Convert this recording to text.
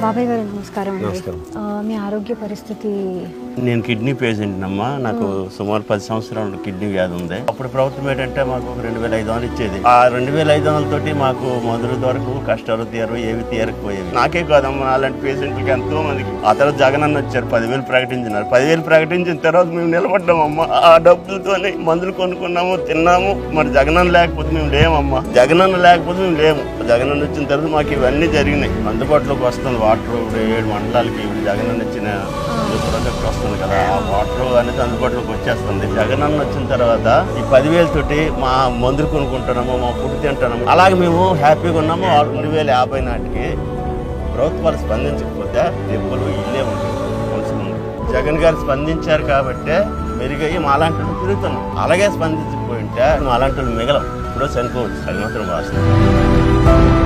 బాబాయ్ గారు నమస్కారం అండి. మీ ఆరోగ్య పరిస్థితి? నేను కిడ్నీ పేషెంట్ అమ్మా. నాకు సుమారు 10 సంవత్సరాలు కిడ్నీ వ్యాధి ఉంది. అప్పుడు ప్రభుత్వం ఏంటంటే మాకు 2500 ఇచ్చేది. ఆ 2500 తోటి మాకు మొదటి వరకు కష్టాలు తీరవు, ఏవి తీరకపోయేవి. నాకే కాదమ్మా, అలాంటి పేషెంట్లకి ఎంతో మందికి. ఆ తర్వాత జగన్ అన్న వచ్చారు, 10,000 ప్రకటించినారు. 10,000 ప్రకటించిన తర్వాత మేము నిలబడ్డామమ్మా. ఆ డబ్బులతోనే మందులు కొనుక్కున్నాము, తిన్నాము. మరి జగనన్న లేకపోతే మేము లేమమ్మా. జగనన్న లేకపోతే మేము లేము. జగనన్న వచ్చిన తర్వాత మాకు ఇవన్నీ జరిగినాయి. అందుబాటులోకి వస్తుంది వాటర్. 7 మండలాలకి జగనన్న ఇచ్చిన ప్రాజెక్ట్ వస్తుంది కదా, ఆ వాటర్ అనేది అందుబాటులోకి వచ్చేస్తుంది. జగనన్న వచ్చిన తర్వాత ఈ 10,000 తోటి మా మందులు కొనుక్కుంటున్నాము, మా ఫుడ్ తింటున్నాము. అలాగే మేము హ్యాపీగా ఉన్నాము. 2050 నాటికి ప్రభుత్వాలు స్పందించకపోతే దెబ్బలు ఇల్లే ఉంటాయి, కొలుసుకుంది. జగన్ గారు స్పందించారు కాబట్టే మెరుగయ్యి మా అలాంటి తిరుగుతున్నాం. అలాగే స్పందించకపోయింటే మా అలాంటి మిగలం ఇప్పుడు చనిపోవచ్చు. అది మాత్రం వాస్తవం.